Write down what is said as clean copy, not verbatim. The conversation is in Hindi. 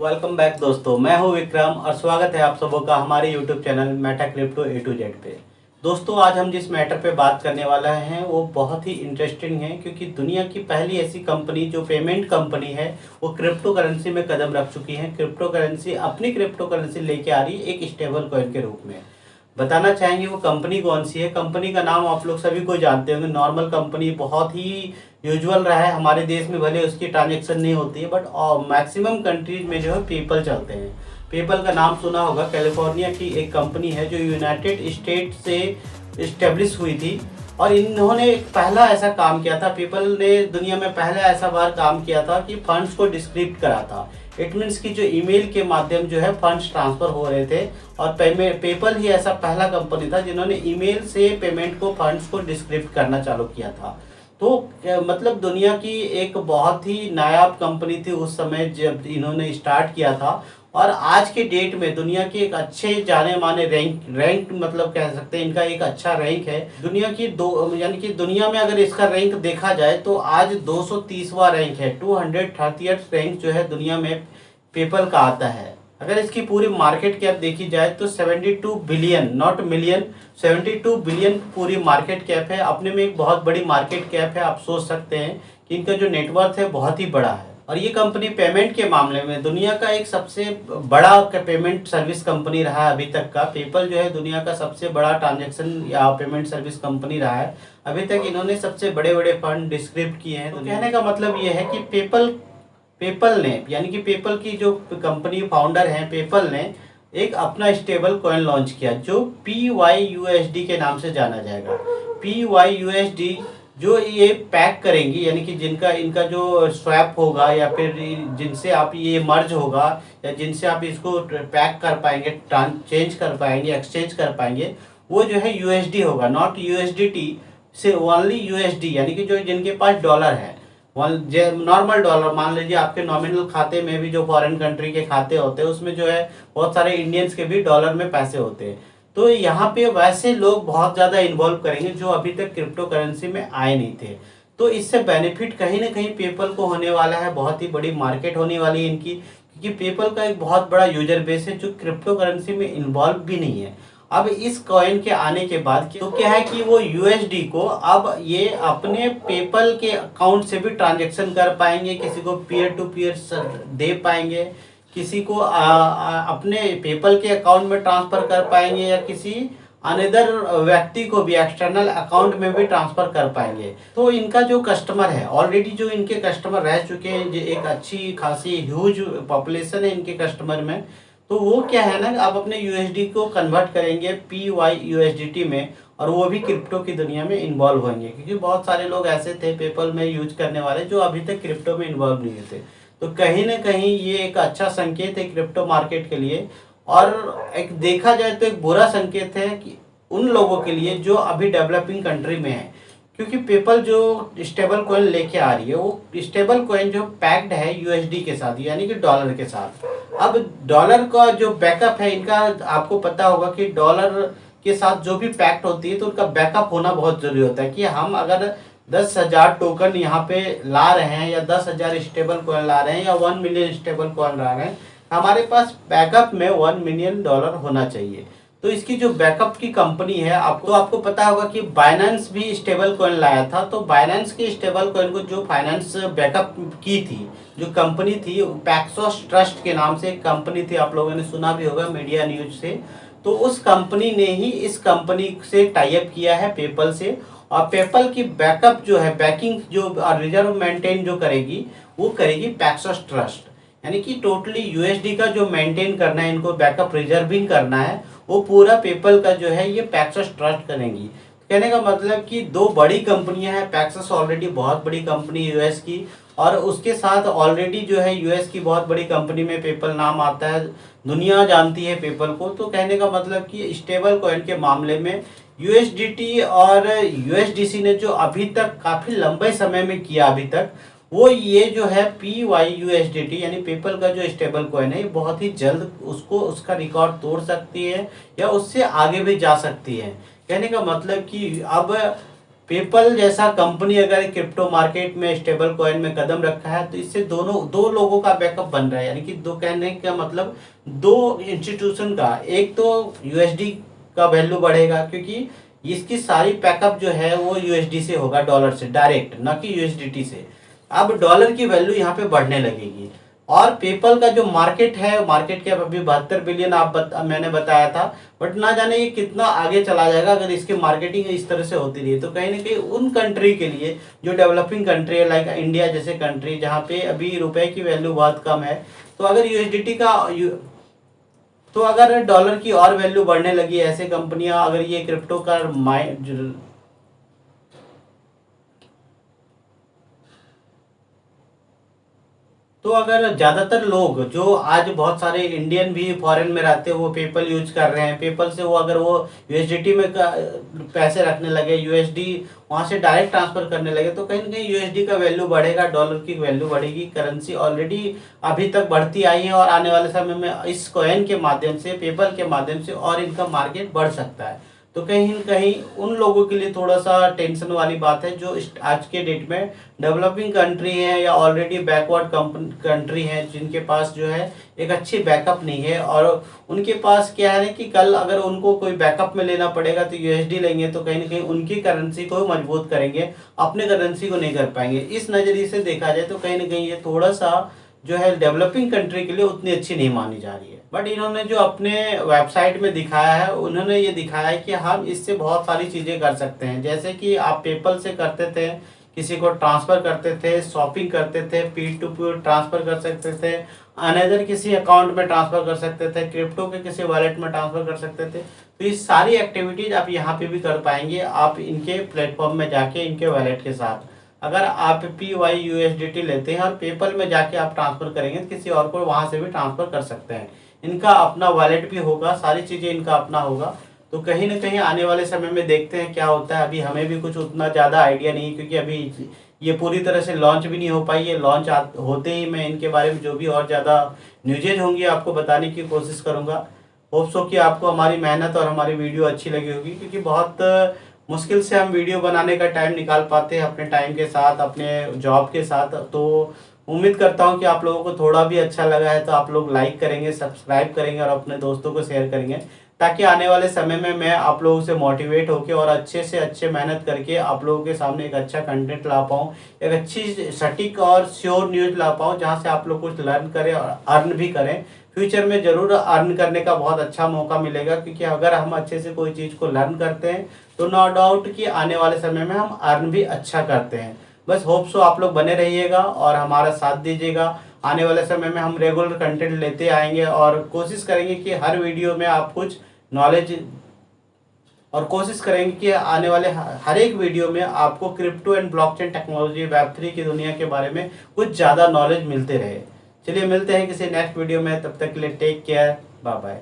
वेलकम बैक दोस्तों, मैं हूं विक्रम और स्वागत है आप सबों का हमारे YouTube channel meta crypto A to Z पे। दोस्तों, आज हम जिस मैटर पे बात करने वाला हैं वो बहुत ही इंटरेस्टिंग है, क्योंकि दुनिया की पहली ऐसी कंपनी जो पेमेंट कंपनी है वो क्रिप्टो करेंसी में कदम रख चुकी है। क्रिप्टो करेंसी अपनी क्रिप्टो करेंसी लेके आ रही है एक स्टेबल कॉइन के रूप में। बताना चाहेंगे वो कंपनी कौन सी है। कंपनी का नाम आप लोग सभी को जानते होंगे, नॉर्मल कंपनी, बहुत ही यूजुअल रहा है हमारे देश में, भले उसकी ट्रांजेक्शन नहीं होती है बट मैक्सिमम कंट्रीज में जो है पेपल चलते हैं। पेपल का नाम सुना होगा, कैलिफोर्निया की एक कंपनी है जो यूनाइटेड स्टेट से इस्टेब्लिश हुई थी और इन्होंने पहला ऐसा काम किया था, पेपल ने दुनिया में पहला ऐसा बार काम किया था कि फंड्स को डिस्क्रिप्ट करा था। इट मीन्स कि जो ईमेल के माध्यम जो है फंड्स ट्रांसफर हो रहे थे और पेपल ही ऐसा पहला कंपनी था जिन्होंने ईमेल से पेमेंट को, फंड्स को डिस्क्रिप्ट करना चालू किया था। तो मतलब दुनिया की एक बहुत ही नायाब कंपनी थी उस समय जब इन्होंने स्टार्ट किया था। और आज के डेट में दुनिया के एक अच्छे जाने माने रैंक मतलब कह सकते हैं, इनका एक अच्छा रैंक है दुनिया की दो, यानी कि दुनिया में अगर इसका रैंक देखा जाए तो आज 230वां रैंक है, 230th रैंक जो है दुनिया में पेपल का आता है। अगर इसकी पूरी मार्केट कैप देखी जाए तो 72 बिलियन, नॉट मिलियन, 72 बिलियन पूरी मार्केट कैप है। अपने में एक बहुत बड़ी मार्केट कैप है। आप सोच सकते हैं कि इनका जो नेटवर्थ है बहुत ही बड़ा है। और ये कंपनी पेमेंट के मामले में दुनिया का एक सबसे बड़ा पेमेंट सर्विस कंपनी रहा है अभी तक का। पेपल जो है दुनिया का सबसे बड़ा ट्रांजैक्शन या पेमेंट सर्विस कंपनी रहा है अभी तक। इन्होंने सबसे बड़े बड़े फंड डिस्क्रिप्ट किए हैं। तो कहने का मतलब ये है कि पेपल ने, यानी कि पेपल की जो कंपनी फाउंडर हैं, पेपल ने एक अपना स्टेबल कॉइन लॉन्च किया जो PYUSD के नाम से जाना जाएगा। PYUSD जो ये पैक करेंगी, यानी कि जिनका इनका जो स्वैप होगा या फिर जिनसे आप ये मर्ज होगा या जिनसे आप इसको पैक कर पाएंगे, चेंज कर पाएंगे, एक्सचेंज कर पाएंगे, वो जो है USD होगा, नॉट USDT, से ओनली USD, यानी कि जो जिनके पास डॉलर है, नॉर्मल डॉलर। मान लीजिए आपके नॉमिनल खाते में भी जो फॉरेन कंट्री के खाते होते हैं उसमें जो है बहुत सारे इंडियंस के भी डॉलर में पैसे होते हैं। तो यहाँ पे वैसे लोग बहुत ज़्यादा इन्वॉल्व करेंगे जो अभी तक क्रिप्टो करेंसी में आए नहीं थे। तो इससे बेनिफिट कहीं ना कहीं पेपल को होने वाला है, बहुत ही बड़ी मार्केट होने वाली है इनकी, क्योंकि पेपल का एक बहुत बड़ा यूजर बेस है जो क्रिप्टो करेंसी में इन्वॉल्व भी नहीं है। अब इस कॉइन के आने के बाद तो क्या है कि वो USD को अब ये अपने पेपल के अकाउंट से भी ट्रांजैक्शन कर पाएंगे, किसी को पीयर टू पीयर दे पाएंगे, किसी को अपने पेपल के अकाउंट में ट्रांसफर कर पाएंगे या किसी अनदर व्यक्ति को भी एक्सटर्नल अकाउंट में भी ट्रांसफर कर पाएंगे। तो इनका जो कस्टमर है, ऑलरेडी जो इनके कस्टमर रह चुके हैं, जो एक अच्छी खासी ह्यूज पॉपुलेशन है इनके कस्टमर में, तो वो क्या है ना, आप अपने USD को कन्वर्ट करेंगे PYUSDT में और वो भी क्रिप्टो की दुनिया में इन्वॉल्व होंगे, क्योंकि बहुत सारे लोग ऐसे थे पेपल में यूज करने वाले जो अभी तक क्रिप्टो में इन्वॉल्व नहीं थे। तो कहीं ना कहीं ये एक अच्छा संकेत है क्रिप्टो मार्केट के लिए, और एक देखा जाए तो एक बुरा संकेत है कि उन लोगों के लिए जो अभी डेवलपिंग कंट्री में है, क्योंकि पेपल जो स्टेबल कॉइन लेके आ रही है वो स्टेबल कॉइन जो पैक्ड है USD के साथ, यानी कि डॉलर के साथ। अब डॉलर का जो बैकअप है इनका, आपको पता होगा कि डॉलर के साथ जो भी पैक्ट होती है तो उनका बैकअप होना बहुत जरूरी होता है कि हम अगर 10,000 टोकन यहाँ पे ला रहे हैं या 10,000 स्टेबल कॉइन ला रहे हैं या 1 मिलियन स्टेबल कॉइन ला रहे हैं, हमारे पास बैकअप में $1 मिलियन होना चाहिए। तो इसकी जो बैकअप की कंपनी है, आपको पता होगा कि बाइनेंस भी स्टेबल कॉइन लाया था। तो बाइनेंस की स्टेबल कॉइन को जो फाइनेंस बैकअप की थी, जो कंपनी थी, पैक्सोस ट्रस्ट के नाम से एक कंपनी थी, आप लोगों ने सुना भी होगा मीडिया न्यूज से। तो उस कंपनी ने ही इस कंपनी से टाई अप किया है पेपल से, और पेपल की बैकअप जो है, बैकिंग जो रिजर्व मेंटेन जो करेगी वो करेगी पैक्सोस ट्रस्ट। यानी कि टोटली USD का जो मेंटेन करना है, इनको बैकअप रिजर्विंग करना है, वो पूरा पेपल का जो है ये पैक्सस ट्रस्ट करेंगी। कहने का मतलब कि दो बड़ी कंपनियां हैं। पैक्सस ऑलरेडी बहुत बड़ी कंपनी US की, और उसके साथ ऑलरेडी जो है US की बहुत बड़ी कंपनी में पेपल नाम आता है, दुनिया जानती है पेपल को। तो कहने का मतलब कि स्टेबल कॉइन के मामले में USDT और USDC ने जो अभी तक काफी लंबे समय में किया अभी तक, वो ये जो है PYUSDT यानी पेपल का जो स्टेबल कॉइन है, बहुत ही जल्द उसका रिकॉर्ड तोड़ सकती है या उससे आगे भी जा सकती है। कहने का मतलब कि अब पेपल जैसा कंपनी अगर क्रिप्टो मार्केट में स्टेबल कॉइन में कदम रखा है तो इससे दोनों दो लोगों का बैकअप बन रहा है, यानी कि दो कहने का मतलब दो इंस्टीट्यूशन का। एक तो यूएसडी का वैल्यू बढ़ेगा क्योंकि इसकी सारी पैकअप जो है वो यूएसडी से होगा, डॉलर से डायरेक्ट, ना कि यूएसडीटी से। अब डॉलर की वैल्यू यहाँ पे बढ़ने लगेगी। और पेपल का जो मार्केट है, मार्केट कैप अभी 72 बिलियन मैंने बताया था, बट ना जाने ये कितना आगे चला जाएगा अगर इसकी मार्केटिंग इस तरह से होती रही। तो कहीं ना कहीं उन कंट्री के लिए जो डेवलपिंग कंट्री है, लाइक इंडिया जैसे कंट्री जहाँ पे अभी रुपए की वैल्यू बहुत कम है, तो अगर यूएसडीटी का तो अगर डॉलर की और वैल्यू बढ़ने लगी, ऐसे कंपनियां अगर ये क्रिप्टो का तो अगर ज्यादातर लोग जो आज बहुत सारे इंडियन भी फॉरेन में रहते हैं वो पेपल यूज कर रहे हैं, पेपल से वो अगर वो यूएसडीटी में पैसे रखने लगे, यूएसडी वहां से डायरेक्ट ट्रांसफर करने लगे, तो कहीं ना कहीं यूएसडी का वैल्यू बढ़ेगा, डॉलर की वैल्यू बढ़ेगी। करेंसी ऑलरेडी अभी तक बढ़ती आई है और आने वाले समय में इस कॉइन के माध्यम से, पेपल के माध्यम से और इनका मार्केट बढ़ सकता है। तो कहीं न कहीं उन लोगों के लिए थोड़ा सा टेंशन वाली बात है जो आज के डेट में डेवलपिंग कंट्री है या ऑलरेडी बैकवर्ड कंट्री है, जिनके पास जो है एक अच्छी बैकअप नहीं है। और उनके पास क्या है कि कल अगर उनको कोई बैकअप में लेना पड़ेगा तो यूएसडी लेंगे, तो कहीं ना कहीं उनकी करेंसी को मजबूत करेंगे, अपने करेंसी को नहीं कर पाएंगे। इस नज़रिए से देखा जाए तो कहीं ना कहीं ये थोड़ा सा जो है डेवलपिंग कंट्री के लिए उतनी अच्छी नहीं मानी जा रही है। बट इन्होंने जो अपने वेबसाइट में दिखाया है, उन्होंने ये दिखाया है कि हम इससे बहुत सारी चीज़ें कर सकते हैं। जैसे कि आप पेपल से करते थे, किसी को ट्रांसफ़र करते थे, शॉपिंग करते थे, पी टू पी ट्रांसफ़र कर सकते थे, अनदर किसी अकाउंट में ट्रांसफ़र कर सकते थे, क्रिप्टो के किसी वॉलेट में ट्रांसफ़र कर सकते थे। तो ये सारी एक्टिविटीज़ आप यहाँ पे भी कर पाएंगे, आप इनके प्लेटफॉर्म में जाके इनके वॉलेट के साथ। अगर आप PYUSDT लेते हैं और पेपल में जाके आप ट्रांसफ़र करेंगे तो किसी और को वहाँ से भी ट्रांसफ़र कर सकते हैं। इनका अपना वॉलेट भी होगा, सारी चीज़ें इनका अपना होगा। तो कहीं ना कहीं आने वाले समय में देखते हैं क्या होता है। अभी हमें भी कुछ उतना ज़्यादा आइडिया नहीं है क्योंकि अभी ये पूरी तरह से लॉन्च भी नहीं हो पाई है। लॉन्च होते ही मैं इनके बारे में जो भी और ज़्यादा न्यूजेज होंगी आपको बताने की कोशिश करूँगा। होप सो कि आपको हमारी मेहनत और हमारी वीडियो अच्छी लगी होगी, क्योंकि बहुत मुश्किल से हम वीडियो बनाने का टाइम निकाल पाते हैं अपने टाइम के साथ, अपने जॉब के साथ। तो उम्मीद करता हूं कि आप लोगों को थोड़ा भी अच्छा लगा है तो आप लोग लाइक करेंगे, सब्सक्राइब करेंगे और अपने दोस्तों को शेयर करेंगे, ताकि आने वाले समय में मैं आप लोगों से मोटिवेट होकर और अच्छे से अच्छे मेहनत करके आप लोगों के सामने एक अच्छा कंटेंट ला पाऊँ, एक अच्छी सटीक और श्योर न्यूज़ ला पाऊँ जहाँ से आप लोग कुछ लर्न करें और अर्न भी करें। फ्यूचर में ज़रूर अर्न करने का बहुत अच्छा मौका मिलेगा, क्योंकि अगर हम अच्छे से कोई चीज़ को लर्न करते हैं तो नो डाउट कि आने वाले समय में हम अर्न भी अच्छा करते हैं। बस होप सो आप लोग बने रहिएगा और हमारा साथ दीजिएगा। आने वाले समय में हम रेगुलर कंटेंट लेते आएंगे और कोशिश करेंगे कि हर वीडियो में आप कुछ नॉलेज, और कोशिश करेंगे कि आने वाले हर एक वीडियो में आपको crypto and blockchain technology, Web3 की दुनिया के बारे में कुछ ज़्यादा नॉलेज मिलते रहे। चलिए मिलते हैं किसी नेक्स्ट वीडियो में, तब तक के लिए टेक केयर, बाय बाय।